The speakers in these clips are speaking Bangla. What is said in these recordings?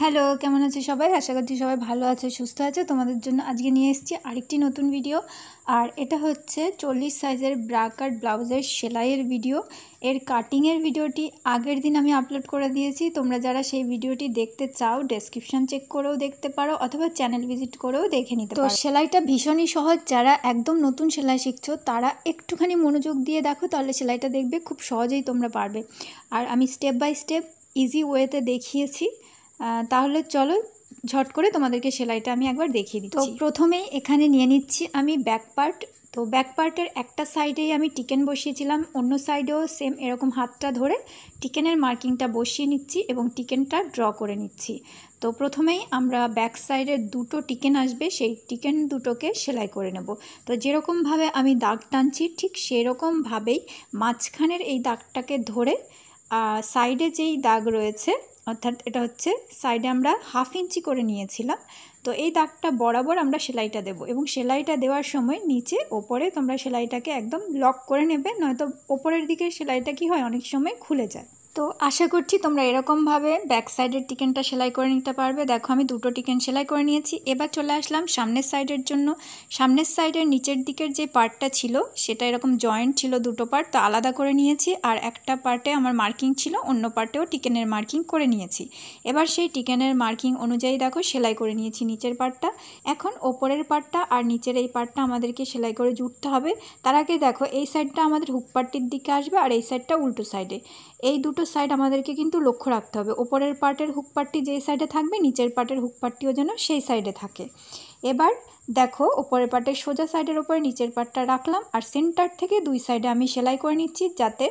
হ্যালো, কেমন আছো সবাই? আশা করছি সবাই ভালো আছো, সুস্থ আছো। তোমাদের জন্য আজকে নিয়ে এসেছি আরেকটি নতুন ভিডিও। আর এটা হচ্ছে 40 সাইজের ব্রা কাট ব্লাউজের সেলাইয়ের ভিডিও। এর কাটিংয়ের ভিডিওটি আগের দিন আমি আপলোড করে দিয়েছি। তোমরা যারা সেই ভিডিওটি দেখতে চাও ডেসক্রিপশন চেক করেও দেখতে পারো অথবা চ্যানেল ভিজিট করেও দেখে নিতে পারো। তো সেলাইটা ভীষণই সহজ। যারা একদম নতুন সেলাই শিখছো তারা একটুখানি মনোযোগ দিয়ে দেখো, তাহলে সেলাইটা দেখবে খুব সহজেই তোমরা পারবে। আর আমি স্টেপ বাই স্টেপ ইজি ওয়েতে দেখিয়েছি। তাহলে চলো ঝট করে তোমাদেরকে সেলাইটা আমি একবার দেখিয়ে দিচ্ছি। তো প্রথমেই এখানে নিয়ে নিচ্ছি আমি ব্যাক পার্ট। তো ব্যাক পার্টের একটা সাইডেই আমি টিকেন বসিয়েছিলাম, অন্য সাইডেও সেম এরকম হাতটা ধরে টিকেনের মার্কিংটা বসিয়ে নিচ্ছি এবং টিকেনটা ড্র করে নিচ্ছি। তো প্রথমেই আমরা ব্যাক সাইডের দুটো টিকেন আসবে, সেই টিকেন দুটোকে সেলাই করে নেব। তো যেরকমভাবে আমি দাগ টানছি ঠিক সেরকমভাবেই মাঝখানের এই দাগটাকে ধরে সাইডে যেই দাগ রয়েছে, অর্থাৎ এটা হচ্ছে সাইডে আমরা 1/2 ইঞ্চি করে নিয়েছিলাম, তো এই দাগটা বরাবর আমরা সেলাইটা দেব এবং সেলাইটা দেওয়ার সময় নিচে ওপরে তোমরা সেলাইটাকে একদম লক করে নেবে, নয়তো ওপরের দিকে সেলাইটা কি হয় অনেক সময় খুলে যায়। তো আশা করছি তোমরা এরকমভাবে ব্যাক সাইডের টিকেনটা সেলাই করে নিতে পারবে। দেখো আমি দুটো টিকেন সেলাই করে নিয়েছি। এবার চলে আসলাম সামনের সাইডের জন্য। সামনের সাইডের নিচের দিকের যে পার্টটা ছিল সেটা এরকম জয়েন্ট ছিল, দুটো পার্ট, তো আলাদা করে নিয়েছি। আর একটা পার্টে আমার মার্কিং ছিল, অন্য পার্টেও টিকেনের মার্কিং করে নিয়েছি। এবার সেই টিকেনের মার্কিং অনুযায়ী দেখো সেলাই করে নিয়েছি নিচের পার্টটা। এখন ওপরের পার্টটা আর নিচের এই পার্টটা আমাদেরকে সেলাই করে জুড়তে হবে। তার আগে দেখো এই সাইডটা আমাদের হুক পার্টির দিকে আসবে আর এই সাইডটা উল্টো সাইডে। এই দুটো সাইড আমাদেরকে কিন্তু লক্ষ্য রাখতে হবে। ওপরের পার্টের হুক পার্টটি যেই সাইডে থাকবে নিচের পার্টের হুক পার্টটিও যেন সেই সাইডে থাকে। এবার দেখো ওপরের পার্টের সোজা সাইডের ওপরে নিচের পার্টটা রাখলাম আর সেন্টার থেকে দুই সাইডে আমি সেলাই করে নিচ্ছি, যাতে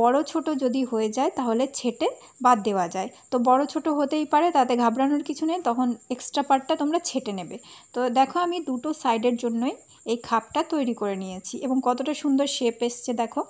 বড় ছোট যদি হয়ে যায় তাহলে ছেটে বাদ দেওয়া যায়। তো বড় ছোট হতেই পারে, তাতে ঘাবড়ানোর কিছু নেই, তখন এক্সট্রা পার্টটা তোমরা ছেটে নেবে। তো দেখো আমি দুটো সাইডের জন্যই এই খাপটা তৈরি করে নিয়েছি এবং কতটা সুন্দর শেপ এসছে দেখো।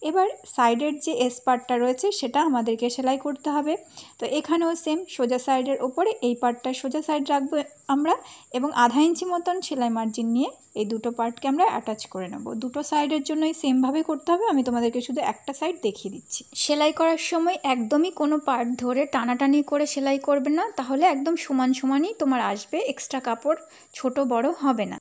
এবার সাইডের যে এস পার্টটা রয়েছে সেটা আমাদেরকে সেলাই করতে হবে। তো এখানেও সেম সোজা সাইডের ওপরে এই পার্টটা সোজা সাইড রাখবো আমরা এবং 1/2 ইঞ্চি মতন সেলাই মার্জিন নিয়ে এই দুটো পার্টকে আমরা অ্যাটাচ করে নেব। দুটো সাইডের জন্যই সেমভাবে করতে হবে। আমি তোমাদেরকে শুধু একটা সাইড দেখিয়ে দিচ্ছি। সেলাই করার সময় একদমই কোনো পার্ট ধরে টানাটানি করে সেলাই করবে না, তাহলে একদম সমান সমানই তোমার আসবে, এক্সট্রা কাপড় ছোট বড় হবে না।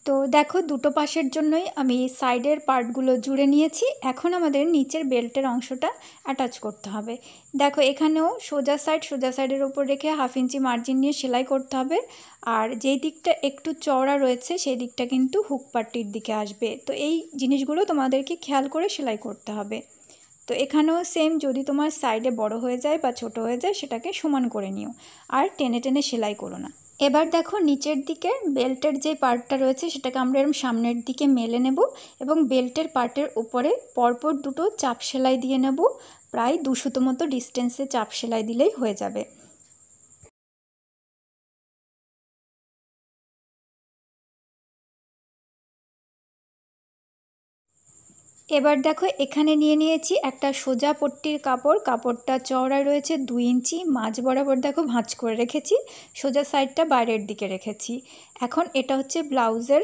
তো দেখো দুটো পাশের জন্যই আমি সাইডের পার্টগুলো জুড়ে নিয়েছি। এখন আমাদের নিচের বেল্টের অংশটা অ্যাটাচ করতে হবে। দেখো এখানেও সোজা সাইডের ওপর রেখে 1/2 ইঞ্চি মার্জিন নিয়ে সেলাই করতে হবে। আর যেই দিকটা একটু চওড়া রয়েছে সেই দিকটা কিন্তু হুক পার্টির দিকে আসবে। তো এই জিনিসগুলো তোমাদেরকে খেয়াল করে সেলাই করতে হবে। তো এখানেও সেম, যদি তোমার সাইডে বড় হয়ে যায় বা ছোট হয়ে যায় সেটাকে সমান করে নিও, আর টেনে টেনে সেলাই করো না। এবার দেখো নিচের দিকে বেল্টের যে পার্টটা রয়েছে সেটাকে আমরা এরকম সামনের দিকে মেলে নেব এবং বেল্টের পার্টের উপরে পরপর দুটো চাপ সেলাই দিয়ে নেব। প্রায় 2 সুতো মতো ডিস্টেন্সে চাপ সেলাই দিলেই হয়ে যাবে। এবার দেখো এখানে নিয়ে নিয়েছি একটা সোজা পট্টির কাপড়। কাপড়টা চওড়া রয়েছে 2 ইঞ্চি, মাঝ বরাবর দেখো ভাঁজ করে রেখেছি, সোজা সাইডটা বাইরের দিকে রেখেছি। এখন এটা হচ্ছে ব্লাউজের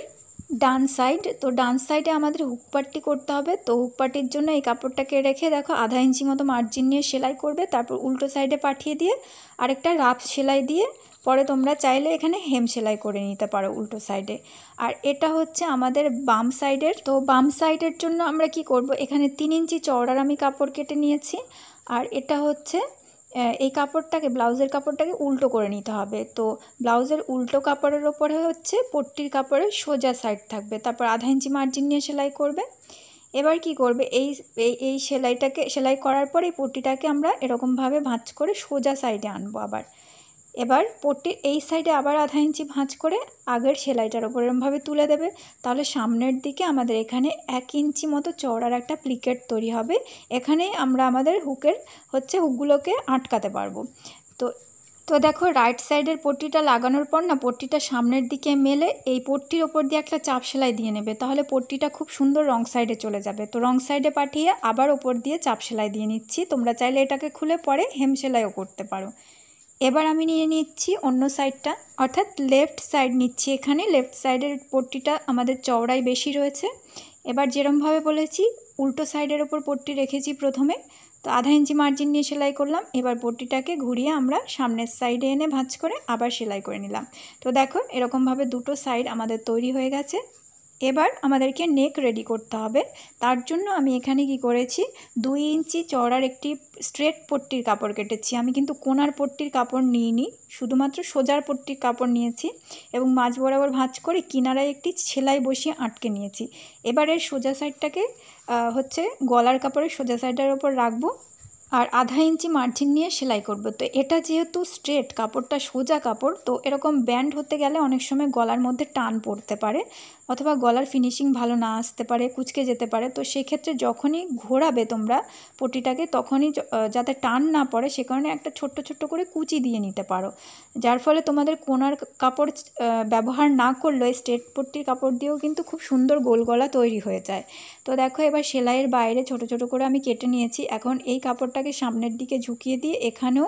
ডান সাইড। তো ডান সাইডে আমাদের হুক পাট্টি করতে হবে। তো হুক পাট্টির জন্য এই কাপড়টাকে রেখে দেখো 1/2 ইঞ্চি মতো মার্জিন নিয়ে সেলাই করবে, তারপর উল্টো সাইডে পাঠিয়ে দিয়ে আরেকটা রাফ সেলাই দিয়ে পরে তোমরা চাইলে এখানে হেম সেলাই করে নিতে পারো উল্টো সাইডে। আর এটা হচ্ছে আমাদের বাম সাইডের। তো বাম সাইডের জন্য আমরা কি করব, এখানে 3 ইঞ্চি চওড়ার আমি কাপড় কেটে নিয়েছি। আর এটা হচ্ছে এই কাপড়টাকে, ব্লাউজের কাপড়টাকে উল্টো করে নিতে হবে। তো ব্লাউজের উল্টো কাপড়ের ওপরে হচ্ছে পট্টির কাপড়ের সোজা সাইড থাকবে, তারপর 1/2 ইঞ্চি মার্জিন নিয়ে সেলাই করবে। এবার কি করবে, এই সেলাইটাকে সেলাই করার পর এই পট্টিটাকে আমরা এরকমভাবে ভাঁজ করে সোজা সাইডে আনবো। আবার এবার পট্টির এই সাইডে আবার 1/2 ইঞ্চি ভাঁজ করে আগের সেলাইটার ওপর এরকমভাবে তুলে দেবে। তাহলে সামনের দিকে আমাদের এখানে 1 ইঞ্চি মতো চওড়ার একটা প্লিকেট তৈরি হবে। এখানেই আমরা আমাদের হুকগুলোকে আটকাতে পারবো। তো তো দেখো রাইট সাইডের পট্টিটা লাগানোর পর না, পট্টিটা সামনের দিকে মেলে এই পট্টির ওপর দিয়ে একটা চাপ সেলাই দিয়ে নেবে, তাহলে পট্টিটা খুব সুন্দর রং সাইডে চলে যাবে। তো রং সাইডে পাঠিয়ে আবার ওপর দিয়ে চাপ সেলাই দিয়ে নিচ্ছি। তোমরা চাইলে এটাকে খুলে পরে হেম সেলাইও করতে পারো। এবার আমি নিয়ে নিচ্ছি অন্য সাইডটা, অর্থাৎ লেফট সাইড নিচ্ছি। এখানে লেফট সাইডের পট্টিটা আমাদের চওড়াই বেশি রয়েছে। এবার যেরমভাবে বলেছি উল্টো সাইডের ওপর পট্টি রেখেছি প্রথমে, তো আধা ইঞ্চি মার্জিন নিয়ে সেলাই করলাম। এবার পট্টিটাকে ঘুরিয়ে আমরা সামনের সাইডে এনে ভাঁজ করে আবার সেলাই করে নিলাম। তো দেখো এরকমভাবে দুটো সাইড আমাদের তৈরি হয়ে গেছে। এবার আমাদেরকে নেক রেডি করতে হবে। তার জন্য আমি এখানে কি করেছি, 2 ইঞ্চি চওড়ার একটি স্ট্রেট পট্টির কাপড় কেটেছি। আমি কিন্তু কোনার পট্টির কাপড় নিইনি, শুধুমাত্র সোজার পট্টির কাপড় নিয়েছি এবং মাঝ বরাবর ভাঁজ করে কিনারায় একটি সেলাই বসিয়ে আটকে নিয়েছি। এবার এর সোজা সাইডটাকে গলার কাপড়ের সোজা সাইডের ওপর রাখবো আর আধা ইঞ্চি মার্জিন নিয়ে সেলাই করব। তো এটা যেহেতু স্ট্রেট কাপড়টা সোজা কাপড়, তো এরকম ব্যান্ড হতে গেলে অনেক সময় গলার মধ্যে টান পড়তে পারে অথবা গলার ফিনিশিং ভালো না আসতে পারে, কুঁচকে যেতে পারে। তো সেক্ষেত্রে যখনই ঘোরাবে তোমরা পট্টিটাকে, তখনই যাতে টান না পড়ে সে কারণে একটা ছোট্ট ছোট্ট করে কুচি দিয়ে নিতে পারো, যার ফলে তোমাদের কোনার কাপড় ব্যবহার না করলেও স্ট্রেট পট্টির কাপড় দিয়েও কিন্তু খুব সুন্দর গোল গলা তৈরি হয়ে যায়। তো দেখো এবার সেলাইয়ের বাইরে ছোট ছোট করে আমি কেটে নিয়েছি। এখন এই কাপড়টাকে সামনের দিকে ঝুঁকিয়ে দিয়ে এখানেও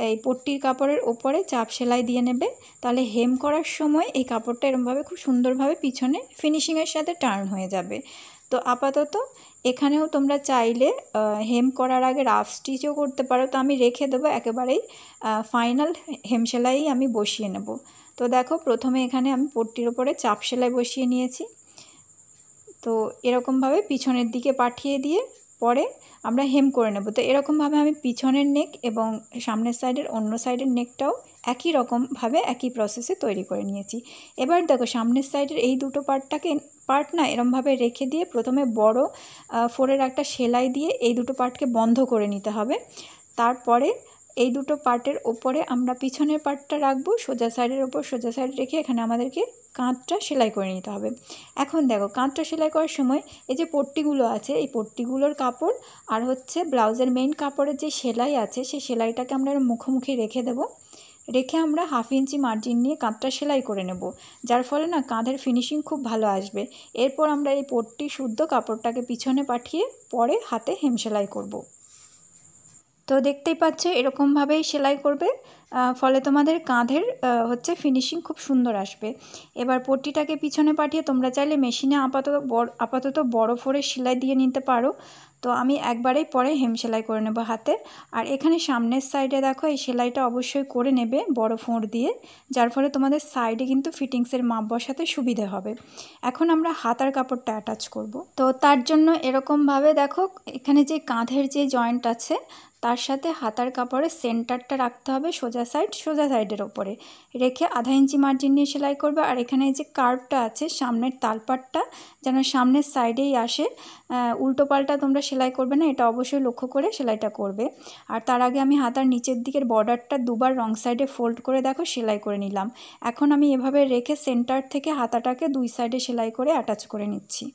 এই পট্টির কাপড়ের ওপরে চাপ সেলাই দিয়ে নেবে, তাহলে হেম করার সময় এই কাপড়টা এরকমভাবে খুব সুন্দরভাবে পিছনে ফিনিশিংয়ের সাথে টার্ন হয়ে যাবে। তো আপাতত এখানেও তোমরা চাইলে হেম করার আগে রাফ স্টিচও করতে পারো। তো আমি রেখে দেবো একেবারেই ফাইনাল হেম সেলাই আমি বসিয়ে নেব। তো দেখো প্রথমে এখানে আমি পট্টির ওপরে চাপ সেলাই বসিয়ে নিয়েছি। তো এরকমভাবে পিছনের দিকে পাঠিয়ে দিয়ে পরে আমরা হেম করে নেব। তো এরকমভাবে আমি পিছনের নেক এবং সামনের সাইডের অন্য সাইডের নেকটাও একই রকমভাবে একই প্রসেসে তৈরি করে নিয়েছি। এবার দেখো সামনের সাইডের এই দুটো পার্ট না এরমভাবে রেখে দিয়ে প্রথমে বড় ফোরের একটা সেলাই দিয়ে এই দুটো পার্টকে বন্ধ করে নিতে হবে। তারপরে এই দুটো পার্টের ওপরে আমরা পিছনের পার্টটা রাখবো, সোজা সাইডের ওপর সোজা সাইড রেখে এখানে আমাদেরকে কাঁধটা সেলাই করে নিতে হবে। এখন দেখো কাঁধটা সেলাই করার সময় এই যে পট্টিগুলো আছে, এই পট্টিগুলোর কাপড় আর ব্লাউজের মেইন কাপড়ের যে সেলাই আছে সেই সেলাইটাকে আমরা মুখোমুখি রেখে দেবো। রেখে আমরা 1/2 ইঞ্চি মার্জিন নিয়ে কাঁধটা সেলাই করে নেব, যার ফলে না কাঁধের ফিনিশিং খুব ভালো আসবে। এরপর আমরা এই পট্টি শুদ্ধ কাপড়টাকে পিছনে পাঠিয়ে পরে হাতে হেম সেলাই করব। তো দেখতেই পাচ্ছ এরকমভাবেই সেলাই করবে, ফলে তোমাদের কাঁধের ফিনিশিং খুব সুন্দর আসবে। এবার পট্টিটাকে পিছনে পাঠিয়ে তোমরা চাইলে মেশিনে আপাতত বড় ফোরে সেলাই দিয়ে নিতে পারো। তো আমি একবারেই পরে হেম সেলাই করে নেব হাতে। আর এখানে সামনের সাইডে দেখো এই সেলাইটা অবশ্যই করে নেবে বড় ফোঁড় দিয়ে, যার ফলে তোমাদের সাইডে কিন্তু ফিটিংসের মাপ বসাতে সুবিধে হবে। এখন আমরা হাতার কাপড়টা অ্যাটাচ করব। তো তার জন্য এরকমভাবে দেখো এখানে যে কাঁধের যে জয়েন্ট আছে তার সাথে হাতার কাপড়ের সেন্টারটা রাখতে হবে সোজা সাইডের ওপরে রেখে 1/2 ইঞ্চি মার্জিন নিয়ে সেলাই করবে। আর এখানে যে কার্ভটা আছে সামনের তালপাটটা যেন সামনের সাইডেই আসে, উল্টো পাল্টা তোমরা সেলাই করবে না, এটা অবশ্যই লক্ষ্য করে সেলাইটা করবে। আর তার আগে আমি হাতার নিচের দিকের বর্ডারটা দুবার রং সাইডে ফোল্ড করে দেখো সেলাই করে নিলাম। এখন আমি এভাবে রেখে সেন্টার থেকে হাতাটাকে দুই সাইডে সেলাই করে অ্যাটাচ করে নিচ্ছি।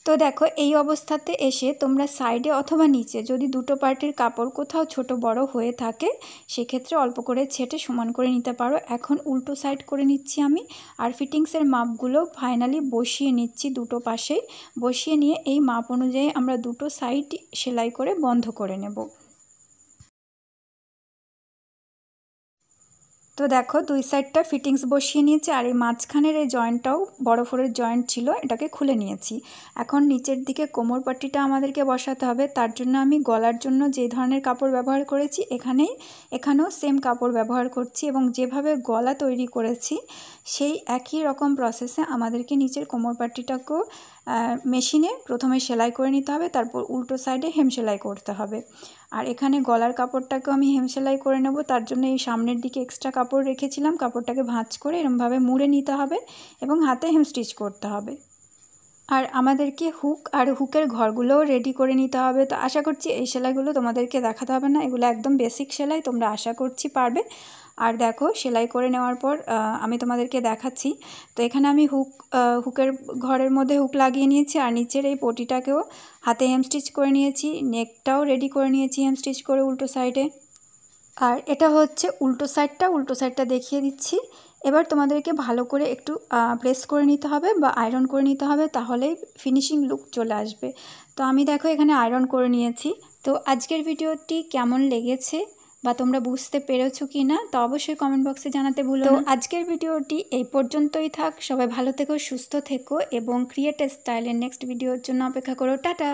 তো দেখো এই অবস্থাতে এসে তোমরা সাইডে অথবা নিচে যদি দুটো পার্টের কাপড় কোথাও ছোট বড় হয়ে থাকে সেক্ষেত্রে অল্প করে ছেটে সমান করে নিতে পারো। এখন উল্টো সাইড করে নিচ্ছি আমি, আর ফিটিংসের মাপগুলো ফাইনালি বসিয়ে নিচ্ছি দুটো পাশেই। বসিয়ে নিয়ে এই মাপ অনুযায়ী আমরা দুটো সাইড সেলাই করে বন্ধ করে নেব। তো দেখো দুই সাইডটা ফিটিংস বসিয়ে নিয়েছি, আর এই মাঝখানের এই জয়েন্টটাও বড় ফোরের জয়েন্ট ছিল, এটাকে খুলে নিয়েছি। এখন নিচের দিকে কোমর পাট্টিটা আমাদেরকে বসাতে হবে। তার জন্য আমি গলার জন্য যে ধরনের কাপড় ব্যবহার করেছি এখানেও সেম কাপড় ব্যবহার করছি এবং যেভাবে গলা তৈরি করেছি সেই একই রকম প্রসেসে আমাদেরকে নিচের কোমর পাট্টিটাকেও মেশিনে প্রথমে সেলাই করে নিতে হবে, তারপর উল্টো সাইডে হেম সেলাই করতে হবে। আর এখানে গলার কাপড়টাকেও আমি হেম সেলাই করে নেব। তার জন্য এই সামনের দিকে এক্সট্রা কাপড় রেখেছিলাম, কাপড়টাকে ভাঁজ করে এরমভাবে মুড়ে নিতে হবে এবং হাতে হেম স্টিচ করতে হবে। আর আমাদেরকে হুকের ঘরগুলোও রেডি করে নিতে হবে। তো আশা করছি এই সেলাইগুলো তোমাদেরকে দেখাতে হবে না, এগুলো একদম বেসিক সেলাই, তোমরা আশা করছি পারবে। আর দেখো সেলাই করে নেওয়ার পর আমি তোমাদেরকে দেখাচ্ছি। তো এখানে আমি হুকের ঘরের মধ্যে হুক লাগিয়ে নিয়েছি আর নিচের এই পটিটাকেও হাতে হেম স্টিচ করে নিয়েছি, নেকটাও রেডি করে নিয়েছি হেম স্টিচ করে উল্টো সাইডে। আর এটা উল্টো সাইডটা দেখিয়ে দিচ্ছি। এবার তোমাদেরকে ভালো করে একটু প্রেস করে নিতে হবে বা আয়রন করে নিতে হবে, তাহলেই ফিনিশিং লুক চলে আসবে। তো আমি দেখো এখানে আয়রন করে নিয়েছি। তো আজকের ভিডিওটি কেমন লেগেছে বা তোমরা বুঝতে পেরেছো কি না, তো অবশ্যই কমেন্ট বক্সে জানাতে ভুলো না। তো আজকের ভিডিওটি এই পর্যন্তই থাক। সবাই ভালো থেকো, সুস্থ থেকো এবং ক্রিয়েট স্টাইলের নেক্সট ভিডিওর জন্য অপেক্ষা করো। টাটা।